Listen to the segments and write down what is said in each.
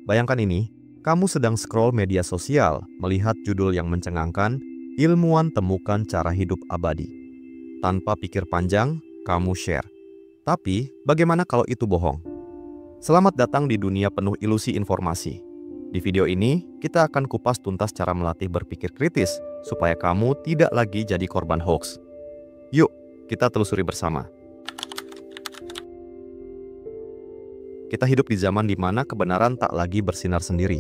Bayangkan ini, kamu sedang scroll media sosial, melihat judul yang mencengangkan, ilmuwan temukan cara hidup abadi. Tanpa pikir panjang, kamu share. Tapi, bagaimana kalau itu bohong? Selamat datang di dunia penuh ilusi informasi. Di video ini, kita akan kupas tuntas cara melatih berpikir kritis supaya kamu tidak lagi jadi korban hoax. Yuk, kita telusuri bersama. Kita hidup di zaman di mana kebenaran tak lagi bersinar sendiri.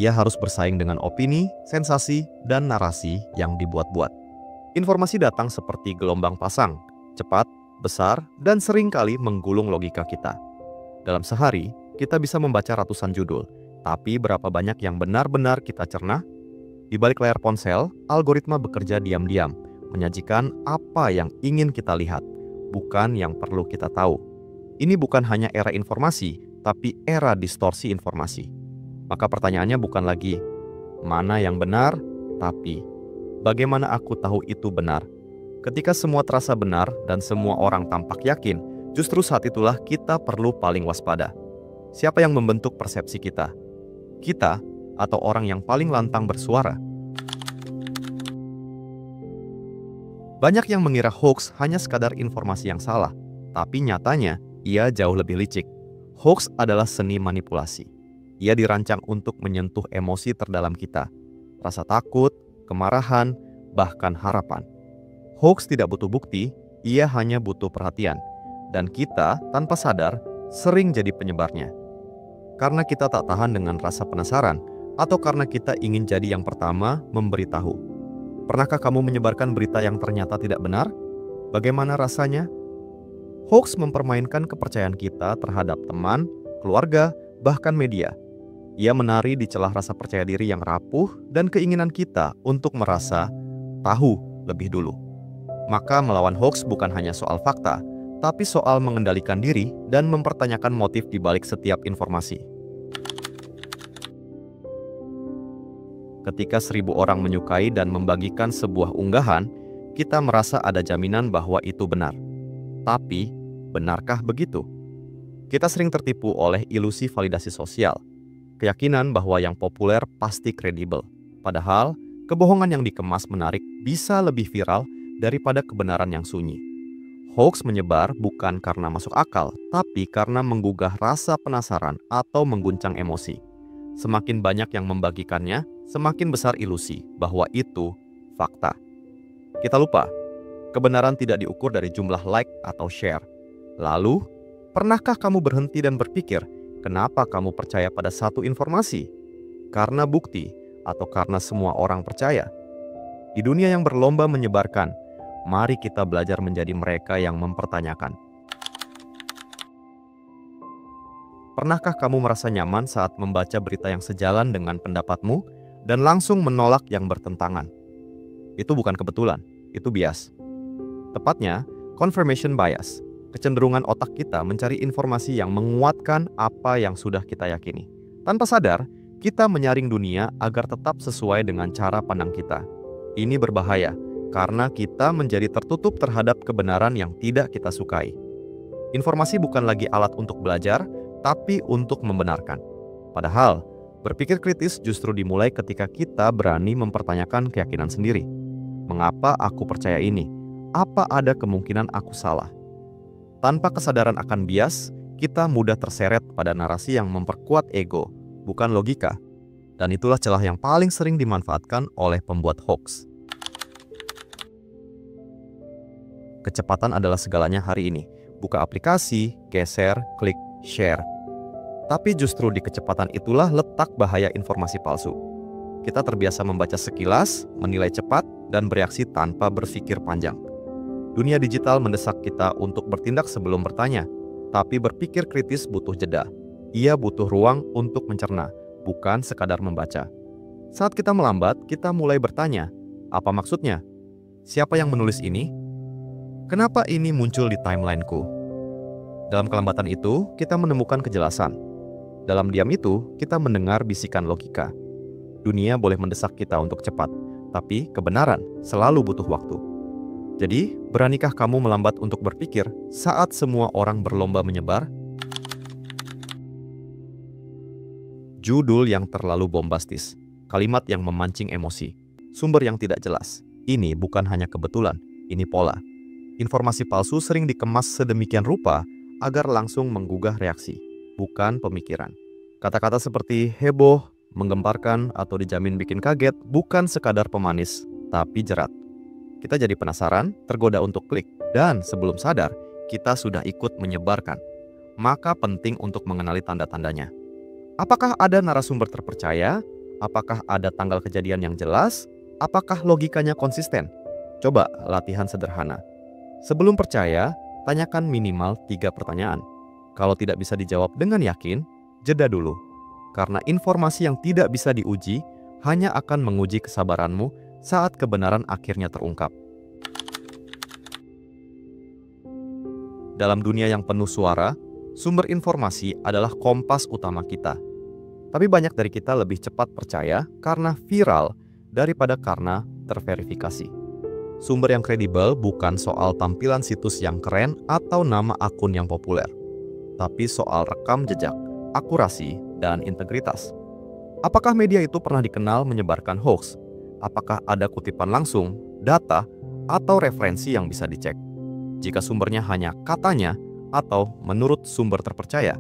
Ia harus bersaing dengan opini, sensasi, dan narasi yang dibuat-buat. Informasi datang seperti gelombang pasang, cepat, besar, dan seringkali menggulung logika kita. Dalam sehari, kita bisa membaca ratusan judul, tapi berapa banyak yang benar-benar kita cerna? Di balik layar ponsel, algoritma bekerja diam-diam, menyajikan apa yang ingin kita lihat, bukan yang perlu kita tahu. Ini bukan hanya era informasi, tapi era distorsi informasi. Maka pertanyaannya bukan lagi, mana yang benar, tapi bagaimana aku tahu itu benar? Ketika semua terasa benar dan semua orang tampak yakin, justru saat itulah kita perlu paling waspada. Siapa yang membentuk persepsi kita? Kita atau orang yang paling lantang bersuara? Banyak yang mengira hoax hanya sekadar informasi yang salah, tapi nyatanya ia jauh lebih licik. Hoax adalah seni manipulasi. Ia dirancang untuk menyentuh emosi terdalam kita. Rasa takut, kemarahan, bahkan harapan. Hoax tidak butuh bukti, ia hanya butuh perhatian. Dan kita, tanpa sadar, sering jadi penyebarnya. Karena kita tak tahan dengan rasa penasaran, atau karena kita ingin jadi yang pertama memberitahu. Pernahkah kamu menyebarkan berita yang ternyata tidak benar? Bagaimana rasanya? Hoax mempermainkan kepercayaan kita terhadap teman, keluarga, bahkan media. Ia menari di celah rasa percaya diri yang rapuh dan keinginan kita untuk merasa tahu lebih dulu. Maka melawan hoax bukan hanya soal fakta, tapi soal mengendalikan diri dan mempertanyakan motif di balik setiap informasi. Ketika 1000 orang menyukai dan membagikan sebuah unggahan, kita merasa ada jaminan bahwa itu benar. Tapi, benarkah begitu? Kita sering tertipu oleh ilusi validasi sosial, keyakinan bahwa yang populer pasti kredibel. Padahal, kebohongan yang dikemas menarik bisa lebih viral daripada kebenaran yang sunyi. Hoax menyebar bukan karena masuk akal, tapi karena menggugah rasa penasaran atau mengguncang emosi. Semakin banyak yang membagikannya, semakin besar ilusi bahwa itu fakta. Kita lupa, kebenaran tidak diukur dari jumlah like atau share. Lalu, pernahkah kamu berhenti dan berpikir, kenapa kamu percaya pada satu informasi? Karena bukti atau karena semua orang percaya? Di dunia yang berlomba menyebarkan, mari kita belajar menjadi mereka yang mempertanyakan. Pernahkah kamu merasa nyaman saat membaca berita yang sejalan dengan pendapatmu dan langsung menolak yang bertentangan? Itu bukan kebetulan, itu bias. Tepatnya, confirmation bias. Kecenderungan otak kita mencari informasi yang menguatkan apa yang sudah kita yakini. Tanpa sadar, kita menyaring dunia agar tetap sesuai dengan cara pandang kita. Ini berbahaya, karena kita menjadi tertutup terhadap kebenaran yang tidak kita sukai. Informasi bukan lagi alat untuk belajar, tapi untuk membenarkan. Padahal, berpikir kritis justru dimulai ketika kita berani mempertanyakan keyakinan sendiri. Mengapa aku percaya ini? Apa ada kemungkinan aku salah? Tanpa kesadaran akan bias, kita mudah terseret pada narasi yang memperkuat ego, bukan logika. Dan itulah celah yang paling sering dimanfaatkan oleh pembuat hoax. Kecepatan adalah segalanya hari ini. Buka aplikasi, geser, klik, share. Tapi justru di kecepatan itulah letak bahaya informasi palsu. Kita terbiasa membaca sekilas, menilai cepat, dan bereaksi tanpa berpikir panjang. Dunia digital mendesak kita untuk bertindak sebelum bertanya, tapi berpikir kritis butuh jeda. Ia butuh ruang untuk mencerna, bukan sekadar membaca. Saat kita melambat, kita mulai bertanya, apa maksudnya? Siapa yang menulis ini? Kenapa ini muncul di timeline-ku? Dalam kelambatan itu, kita menemukan kejelasan. Dalam diam itu, kita mendengar bisikan logika. Dunia boleh mendesak kita untuk cepat, tapi kebenaran selalu butuh waktu. Jadi, beranikah kamu melambat untuk berpikir saat semua orang berlomba menyebar? Judul yang terlalu bombastis, kalimat yang memancing emosi, sumber yang tidak jelas. Ini bukan hanya kebetulan, ini pola. Informasi palsu sering dikemas sedemikian rupa agar langsung menggugah reaksi, bukan pemikiran. Kata-kata seperti heboh, menggemparkan, atau dijamin bikin kaget bukan sekadar pemanis, tapi jerat. Kita jadi penasaran, tergoda untuk klik, dan sebelum sadar, kita sudah ikut menyebarkan. Maka penting untuk mengenali tanda-tandanya. Apakah ada narasumber terpercaya? Apakah ada tanggal kejadian yang jelas? Apakah logikanya konsisten? Coba latihan sederhana. Sebelum percaya, tanyakan minimal 3 pertanyaan. Kalau tidak bisa dijawab dengan yakin, jeda dulu. Karena informasi yang tidak bisa diuji hanya akan menguji kesabaranmu saat kebenaran akhirnya terungkap. Dalam dunia yang penuh suara, sumber informasi adalah kompas utama kita. Tapi banyak dari kita lebih cepat percaya karena viral daripada karena terverifikasi. Sumber yang kredibel bukan soal tampilan situs yang keren atau nama akun yang populer, tapi soal rekam jejak, akurasi, dan integritas. Apakah media itu pernah dikenal menyebarkan hoax? Apakah ada kutipan langsung, data, atau referensi yang bisa dicek? Jika sumbernya hanya katanya atau menurut sumber terpercaya,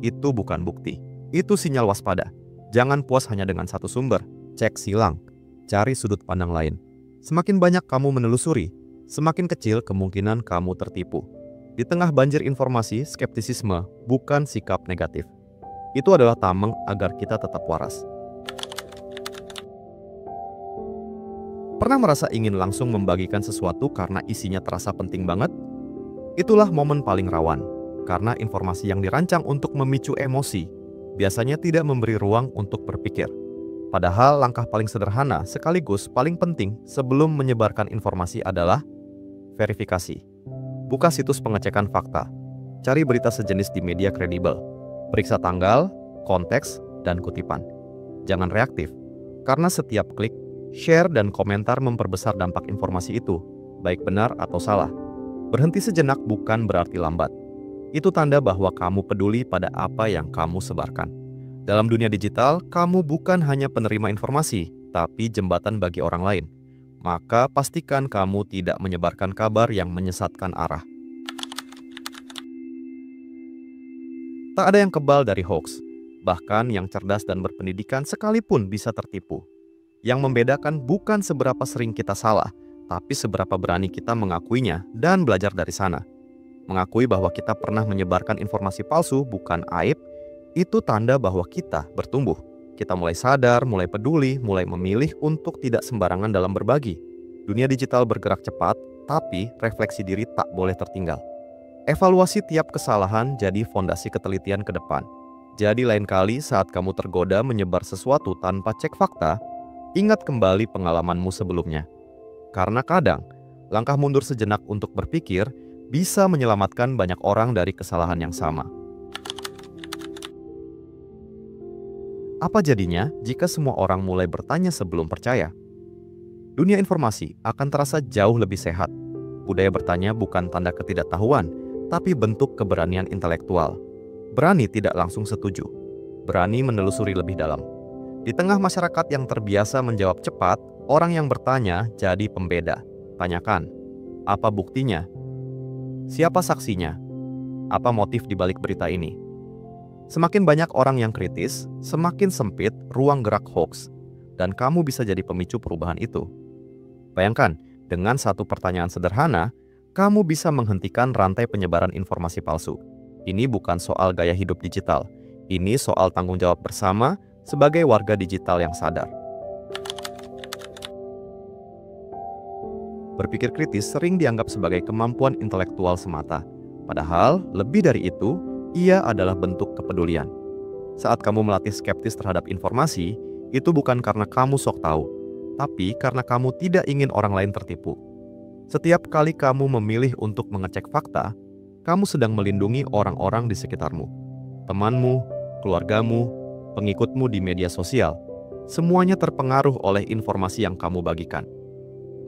itu bukan bukti. Itu sinyal waspada. Jangan puas hanya dengan satu sumber. Cek silang. Cari sudut pandang lain. Semakin banyak kamu menelusuri, semakin kecil kemungkinan kamu tertipu. Di tengah banjir informasi, skeptisisme bukan sikap negatif. Itu adalah tameng agar kita tetap waras. Pernah merasa ingin langsung membagikan sesuatu karena isinya terasa penting banget? Itulah momen paling rawan, karena informasi yang dirancang untuk memicu emosi biasanya tidak memberi ruang untuk berpikir. Padahal langkah paling sederhana sekaligus paling penting sebelum menyebarkan informasi adalah verifikasi. Buka situs pengecekan fakta. Cari berita sejenis di media kredibel. Periksa tanggal, konteks, dan kutipan. Jangan reaktif, karena setiap klik, share, dan komentar memperbesar dampak informasi itu, baik benar atau salah. Berhenti sejenak bukan berarti lambat. Itu tanda bahwa kamu peduli pada apa yang kamu sebarkan. Dalam dunia digital, kamu bukan hanya penerima informasi, tapi jembatan bagi orang lain. Maka pastikan kamu tidak menyebarkan kabar yang menyesatkan arah. Tak ada yang kebal dari hoax. Bahkan yang cerdas dan berpendidikan sekalipun bisa tertipu. Yang membedakan bukan seberapa sering kita salah, tapi seberapa berani kita mengakuinya dan belajar dari sana. Mengakui bahwa kita pernah menyebarkan informasi palsu bukan aib, itu tanda bahwa kita bertumbuh. Kita mulai sadar, mulai peduli, mulai memilih untuk tidak sembarangan dalam berbagi. Dunia digital bergerak cepat, tapi refleksi diri tak boleh tertinggal. Evaluasi tiap kesalahan jadi fondasi ketelitian ke depan. Jadi lain kali saat kamu tergoda menyebar sesuatu tanpa cek fakta, ingat kembali pengalamanmu sebelumnya. Karena kadang, langkah mundur sejenak untuk berpikir bisa menyelamatkan banyak orang dari kesalahan yang sama. Apa jadinya jika semua orang mulai bertanya sebelum percaya? Dunia informasi akan terasa jauh lebih sehat. Budaya bertanya bukan tanda ketidaktahuan, tapi bentuk keberanian intelektual. Berani tidak langsung setuju, berani menelusuri lebih dalam. Di tengah masyarakat yang terbiasa menjawab cepat, orang yang bertanya jadi pembeda. Tanyakan, apa buktinya? Siapa saksinya? Apa motif di balik berita ini? Semakin banyak orang yang kritis, semakin sempit ruang gerak hoax, dan kamu bisa jadi pemicu perubahan itu. Bayangkan, dengan satu pertanyaan sederhana, kamu bisa menghentikan rantai penyebaran informasi palsu. Ini bukan soal gaya hidup digital, ini soal tanggung jawab bersama sebagai warga digital yang sadar. Berpikir kritis sering dianggap sebagai kemampuan intelektual semata, padahal lebih dari itu, ia adalah bentuk kepedulian. Saat kamu melatih skeptis terhadap informasi, itu bukan karena kamu sok tahu, tapi karena kamu tidak ingin orang lain tertipu. Setiap kali kamu memilih untuk mengecek fakta, kamu sedang melindungi orang-orang di sekitarmu. Temanmu, keluargamu, pengikutmu di media sosial, semuanya terpengaruh oleh informasi yang kamu bagikan.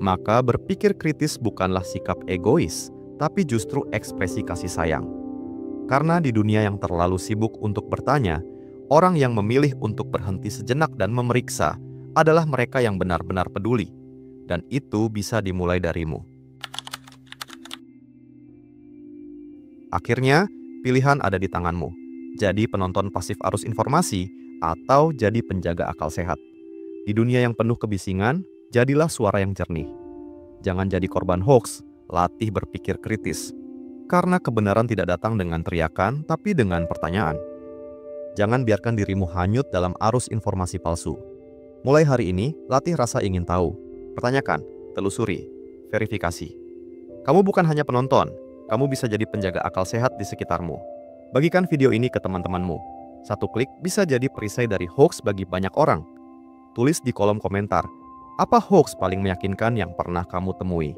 Maka berpikir kritis bukanlah sikap egois, tapi justru ekspresi kasih sayang. Karena di dunia yang terlalu sibuk untuk bertanya, Orang yang memilih untuk berhenti sejenak dan memeriksa adalah mereka yang benar-benar peduli. Dan itu bisa dimulai darimu. Akhirnya, pilihan ada di tanganmu. Jadi penonton pasif arus informasi atau jadi penjaga akal sehat. Di dunia yang penuh kebisingan, jadilah suara yang jernih. Jangan jadi korban hoax, latih berpikir kritis. Karena kebenaran tidak datang dengan teriakan, tapi dengan pertanyaan. Jangan biarkan dirimu hanyut dalam arus informasi palsu. Mulai hari ini, latih rasa ingin tahu. Pertanyakan, telusuri, verifikasi. Kamu bukan hanya penonton, kamu bisa jadi penjaga akal sehat di sekitarmu. Bagikan video ini ke teman-temanmu. Satu klik bisa jadi perisai dari hoax bagi banyak orang. Tulis di kolom komentar, apa hoax paling meyakinkan yang pernah kamu temui?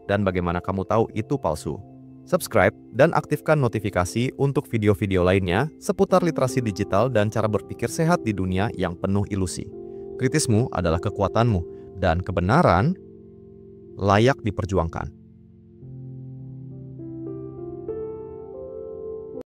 Dan bagaimana kamu tahu itu palsu? Subscribe dan aktifkan notifikasi untuk video-video lainnya seputar literasi digital dan cara berpikir sehat di dunia yang penuh ilusi. Kritismu adalah kekuatanmu, dan kebenaran layak diperjuangkan.